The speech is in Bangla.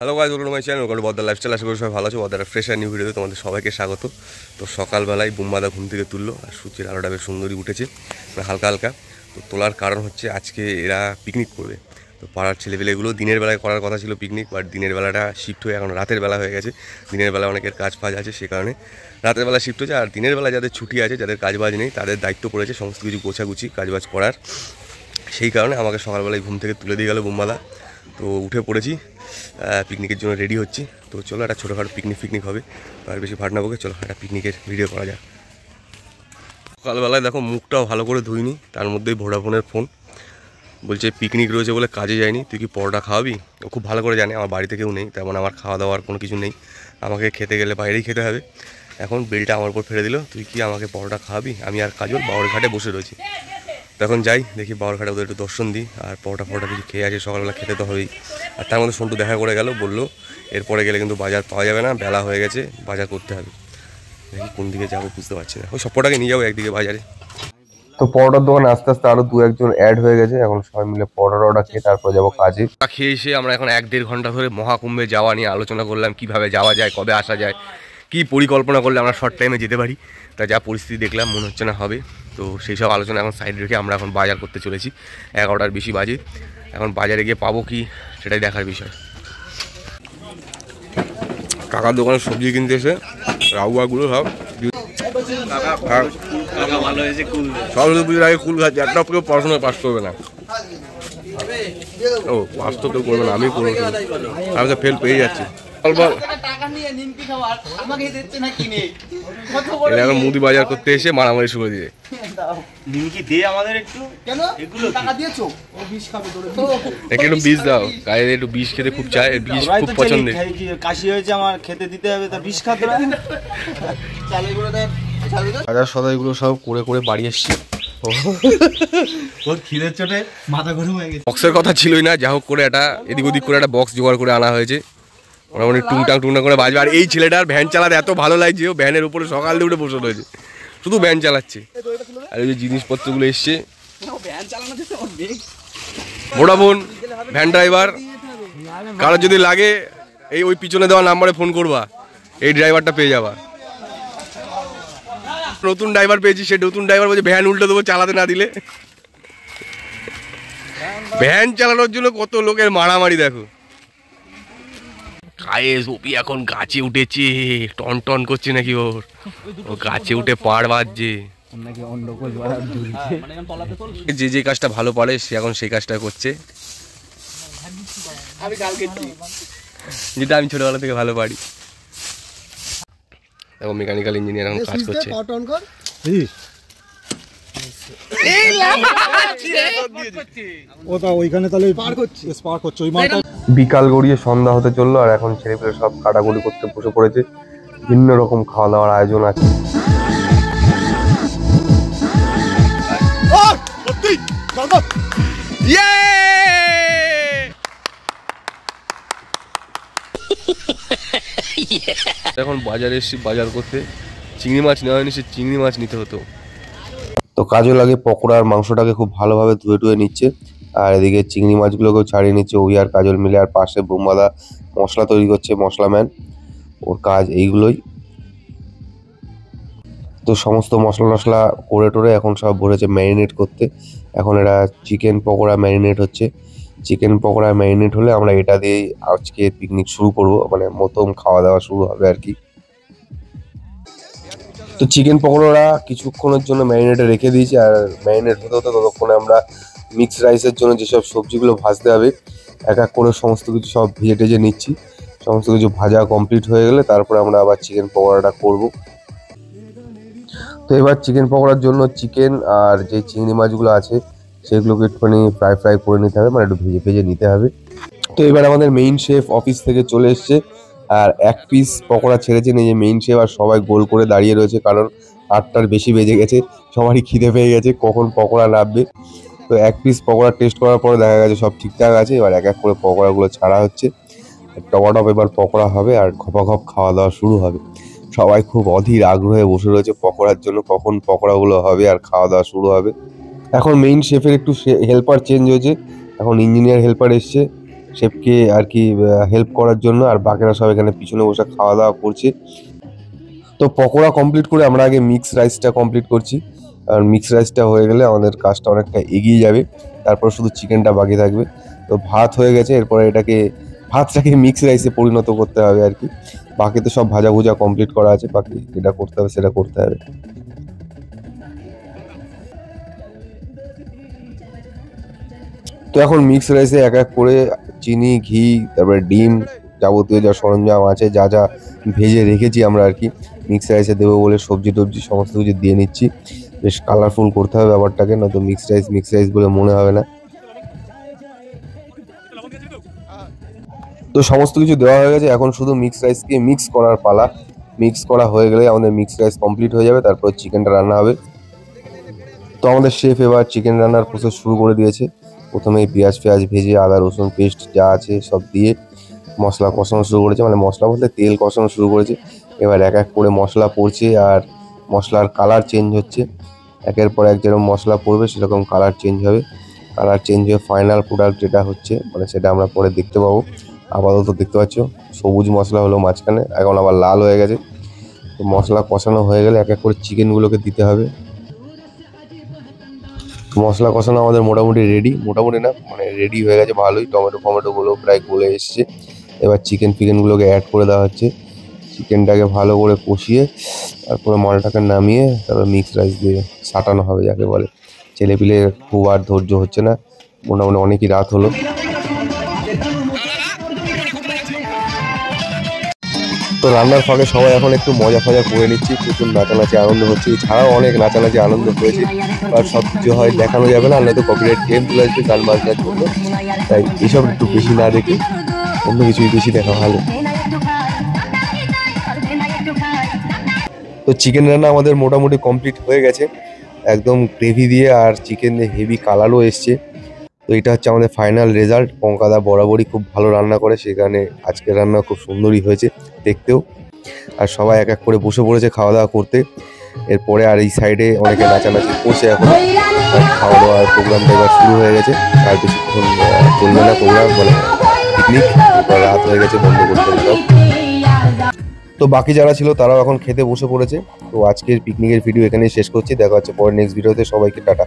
Hello guys, welcome to my channel, welcome to বদ্দার লাইফস্টাইল। আশা করি সবাই ভালো আছো। বদ্দার ফ্রেশ আর নিউ ভিডিওতে তোমাদের সবাইকে স্বাগত। তো সকালবেলায় বুম্বাদা ঘুম থেকে তুললো আর সূর্যের আলোটা বেশ সুন্দরই উঠেছে, মানে হালকা হালকা। তো তোলার কারণ হচ্ছে আজকে এরা পিকনিক করবে। তো পাড়ার ছেলেপেলেগুলো দিনের বেলায় করার কথা ছিল পিকনিক, বাট দিনের বেলাটা শিফট হয়ে এখন রাতের বেলা হয়ে গেছে। দিনের বেলা অনেকের কাজ ফাজ আছে, সে কারণে রাতের বেলা শিফট হয়েছে। আর দিনের বেলা যাদের ছুটি আছে, যাদের কাজ বাজ নেই, তাদের দায়িত্ব পড়েছে সমস্ত কিছু গোছাগুছি কাজবাজ করার। সেই কারণে আমাকে সকালবেলায় ঘুম থেকে তুলে দিয়ে গেল বুম্বাদা। তো উঠে পড়েছি, পিকনিকের জন্য রেডি হচ্ছি। তো চলো একটা ছোটোখাটো পিকনিক হবে, আর বেশি ভাট না বকে চলো একটা পিকনিকের ভিডিও করা যাক। সকালবেলায় দেখো মুখটাও ভালো করে ধুইনি, তার মধ্যেই ভোডাফোনের ফোন। বলছে পিকনিক রয়েছে বলে কাজে যায়নি, তুই কি পরোটা খাওয়াবি? ও খুব ভালো করে জানে আমার বাড়িতে কেউ নেই, তেমন আমার খাওয়া দাওয়ার কোনো কিছু নেই, আমাকে খেতে গেলে বাইরেই খেতে হবে। এখন বিলটা আমার উপর ফেলে দিল, তুই কি আমাকে পরোটা খাওয়াবি? আমি আর কাজল বাউর ঘাটে বসে রয়েছি। তখন যাই দেখি বাউর ঘাটে ওদের একটু দর্শন দিই, আর পরোটা কিছু খেয়ে আছে, সকালবেলা খেতে তো হবেই। আর তার মধ্যে সন্টু দেখা করে গেল, বললো এরপরে গেলে কিন্তু বাজার পাওয়া যাবে না, বেলা হয়ে গেছে, বাজার করতে হবে। দেখি কোন দিকে যাবো বুঝতে পারছি না, ওই সবটাকে নিয়ে যাবো একদিকে বাজারে। তো পরোটার দোকানে আস্তে আস্তে আরো দু একজন অ্যাড হয়ে গেছে, এখন সবাই মিলে পরোটা খেয়ে তারপর যাবো কাজে। খেয়ে এসে আমরা এখন 1-1.5 ঘন্টা ধরে মহাকুম্ভে যাওয়া নিয়ে আলোচনা করলাম, কিভাবে যাওয়া যায়, কবে আসা যায়, কি পরিকল্পনা করলে আমরা শর্ট টাইমে যেতে পারি। তা যা পরিস্থিতি দেখলাম মনে হচ্ছে না হবে। তো সেই সব আলোচনা এখন সাইড রেখে আমরা এখন বাজার করতে চলেছি। 11টার বেশি বাজে, এখন বাজারে গিয়ে পাবো কি সেটাই দেখার বিষয়। কাকার দোকানে সবজি কিনতে এসে রাউগুলো সব সরস্বতী পুজোর আগে কুল খাচ্ছে, একটা কেউ পড়াশোনায় পাস করবে না। ও পাস তো কেউ করবে না, আমি করবো, আমি তো ফেল পেয়ে যাচ্ছি। এখন মুদি বাজার করতে এসে মারামারি শুরু দিয়ে একটু বিষ দাও, গায়ে একটু বিষ খেতে খুব চায়, বিষ খুব পছন্দের। কাশি হয়েছে আমার, খেতে দিতে হবে, তা বিষ খাতে বাজার সদাইগুলো সব করে করে বাড়ি এসছি। খিদের চোটে মাথা গরম হয়ে গেছে। বক্সের কথা ছিলই না, যা হোক করে একটা এদিক ওদিক করে একটা বক্স জোগাড় করে আনা হয়েছে, মোটামুটি টুংটাং করে বাজবে। আর এই ছেলেটার ভ্যান চালাতে এত ভালো লাগছে, ও ভ্যানের উপরে সকাল দিয়ে উঠে বসে রয়েছে, শুধু ভ্যান চালাচ্ছে। আর এই যে জিনিসপত্রগুলো এসছে, ভোডাফোন ভ্যান ড্রাইভার, কারোর যদি লাগে এই ওই পিছনে দেওয়া নাম্বারে ফোন করবা, এই ড্রাইভারটা পেয়ে যাবা। নতুন ড্রাইভার পেয়েছি, সে নতুন ড্রাইভার বলছে ভ্যান উল্টে দেবো চালাতে না দিলে। ভ্যান চালানোর জন্য কত লোকের মারামারি দেখো। ওপি এখন গাছে উঠেছে, টন টন করছে নাকি ওর, ও গাছে উঠে পাড় বাজছে। যে যে কাজটা ভালো পারে সে এখন সেই কাজটা করছে, যেটা আমি ছোটবেলা থেকে ভালো পারি। এখন মেকানিক্যাল ইঞ্জিনিয়ার এখন কাজ করছে। বিকাল গড়িয়ে সন্ধ্যা হতে চললো, আর এখন ছেলেপেলে সব কাটাকুটি করতে বসে পড়েছে। ভিন্ন রকম খাওয়া দাওয়ার আয়োজন আছে। এখন বাজারে এসেছি বাজার করতে, চিংড়ি মাছ নেওয়া হয়নি, সে চিংড়ি মাছ নিতে হতো। তো কাজে লাগে পকোড়ার মাংসটাকে খুব ভালোভাবে ধুয়ে টুয়ে নিচ্ছে, আর এদিকে চিংড়ি মাছগুলোকেও ছাড়িয়ে নিচ্ছে ওই আর কাজল মিলে। আর পাশে বুম্বাদা মশলা তৈরি করছে, মশলা ম্যান, ওর কাজ এইগুলোই। তো সমস্ত মশলা করে টোরে এখন সব ভরেছে ম্যারিনেট করতে। এখন এরা চিকেন পকোড়া ম্যারিনেট হচ্ছে, চিকেন পকোড়া ম্যারিনেট হলে আমরা এটা দিয়েই আজকে পিকনিক শুরু করব, মানে মতম খাওয়া দাওয়া শুরু হবে আর কি। তো চিকেন পকোড়া কিছুক্ষণের জন্য ম্যারিনেটে রেখে দিয়েছি, আর ম্যারিনেট হতে হতে ততক্ষণে আমরা মিক্সড রাইসের জন্য যেসব সবজিগুলো ভাজতে হবে এক এক করে সমস্ত কিছু সব ভেজে টেজে নিচ্ছি। সমস্ত কিছু ভাজা কমপ্লিট হয়ে গেলে তারপরে আমরা আবার চিকেন পকোড়াটা করব। তো এবার চিকেন পকোড়ার জন্য চিকেন আর যে চিংড়ি মাছগুলো আছে সেগুলোকে একটুখানি ফ্রাই করে নিতে হবে, মানে একটু ভেজে নিতে হবে। তো এবার আমাদের মেইন শেফ অফিস থেকে চলে এসছে, আর এক পিস পকোড়া ছেড়েছেন এই যে মেইন শেফ, আর সবাই গোল করে দাঁড়িয়ে রয়েছে, কারণ 8টার বেশি বেজে গেছে, সবারই খিদে পেয়ে গেছে কখন পকোড়া নামবে। তো এক পিস পকোড়া টেস্ট করার পরে দেখা গেছে সব ঠিকঠাক আছে, এবার এক এক করে পকোড়াগুলো ছাড়া হচ্ছে। টমাটপ এবার পকোড়া হবে, আর ঘপাঘপ খাওয়া দাওয়া শুরু হবে। সবাই খুব অধীর আগ্রহে বসে রয়েছে পকোড়ার জন্য, কখন পকোড়াগুলো হবে আর খাওয়া দাওয়া শুরু হবে। এখন মেইন শেফের একটু হেল্পার চেঞ্জ হয়েছে, এখন ইঞ্জিনিয়ার হেল্পার এসছে, শেফকে আর কি হেল্প করার জন্য, আর বাকিরা সব এখানে পিছনে বসে খাওয়া দাওয়া করছে। তো পকোড়া কমপ্লিট করে আমরা আগে মিক্স রাইসটা কমপ্লিট করছি, আর মিক্স রাইসটা হয়ে গেলে আমাদের কাজটা অনেকটা এগিয়ে যাবে, তারপর শুধু চিকেনটা বাকি থাকবে। তো ভাত হয়ে গেছে, এরপরে ভাতটাকে মিক্স রাইসে পরিণত করতে হবে আর কি। বাকি তো সব ভাজা ভুজা কমপ্লিট করা আছে, বাকি যেটা করতে হবে সেটা করতে হবে। তো এখন মিক্স রাইসে এক এক করে চিনি, ঘি, তারপরে ডিম, যাবতীয় যা সরঞ্জাম আছে, যা যা ভেজে রেখেছি আমরা আর কি মিক্স রাইসে দেবো বলে, সবজি টবজি সমস্ত কিছু দিয়ে নিচ্ছি। বেশ কালারফুল করতে হবে ব্যাপারটাকে, নয়তো মিক্স রাইস বলে মনে হবে না। তো সমস্ত কিছু দেওয়া হয়ে গেছে, এখন শুধু মিক্স রাইসকে মিক্স করার পালা। মিক্স করা হয়ে গেলে আমাদের মিক্স রাইস কমপ্লিট হয়ে যাবে, তারপর চিকেনটা রান্না হবে। তো আমাদের শেফ এবার চিকেন রান্নার প্রসেস শুরু করে দিয়েছে। প্রথমে পেঁয়াজ ভেজে আদা রসুন পেস্ট যা আছে সব দিয়ে মশলা কষানো শুরু করেছে, মানে মশলা বলতে তেল কষানো শুরু করেছে। এবার এক এক করে মশলা পড়ছে, আর মশলার কালার চেঞ্জ হচ্ছে। একের পর এক যেরকম মশলা পড়বে সেরকম কালার চেঞ্জ হবে। কালার চেঞ্জ হয়ে ফাইনাল প্রোডাক্ট যেটা হচ্ছে, মানে সেটা আমরা পরে দেখতে পাবো। আপাতত দেখতে পাচ্ছ সবুজ মশলা হলো মাঝখানে, এখন আবার লাল হয়ে গেছে। তো মশলা কষানো হয়ে গেলে এক এক করে চিকেনগুলোকে দিতে হবে। মশলা কষানো আমাদের মোটামুটি মোটামুটি না মানে রেডি হয়ে গেছে ভালোই। টমেটোগুলো প্রায় গলে এসছে। এবার ফিকেনগুলোকে অ্যাড করে দেওয়া হচ্ছে। চিকেনটাকে ভালো করে কষিয়ে তারপরে মালটাকে নামিয়ে তারপর মিক্স রাইস দিয়ে সাটানো হবে যাকে বলে। ছেলেপিলে খুব আর ধৈর্য হচ্ছে না, মোটামুটি অনেকই রাত হলো। তো রান্নার ফাঁকে সবাই এখন একটু মজা ফজা করে নিচ্ছি, প্রচুর নাচানাচি আনন্দ হচ্ছে। এছাড়াও অনেক নাচানাচি আনন্দ হয়েছে, আর সব কিছু হয় দেখানো যাবে না, নয়তো কপিরাইট ক্লেম চলে আসবে গান বাজনার জন্য। তাই এসব একটু বেশি না দেখে অন্য কিছুই বেশি দেখা ভালো। তো চিকেন রান্না আমাদের মোটামুটি কমপ্লিট হয়ে গেছে, একদম গ্রেভি দিয়ে আর চিকেন দিয়ে হেভি কালারও এসছে। তো এটা হচ্ছে আমাদের ফাইনাল রেজাল্ট। পঙ্কাদা বরাবরই খুব ভালো রান্না করে, সেখানে আজকের রান্না খুব সুন্দরই হয়েছে দেখতেও। আর সবাই এক এক করে বসে পড়েছে খাওয়া দাওয়া করতে। এরপরে আর এই সাইডে অনেকে নাচানাচি করছে, এখন খাওয়া দাওয়ার প্রোগ্রামটা এবার শুরু হয়ে গেছে। আর বেশিক্ষণ চলবে না প্রোগ্রাম, মানে পিকনিক। এবার রাত হয়ে গেছে, বন্ধ করতে হবে সব। তো বাকি যারা ছিল তারাও এখন খেতে বসে পড়েছে। তো আজকের পিকনিকের ভিডিও এখানেই শেষ করছি, দেখা হচ্ছে পরের নেক্সট ভিডিওতে। সবাইকে টাটা।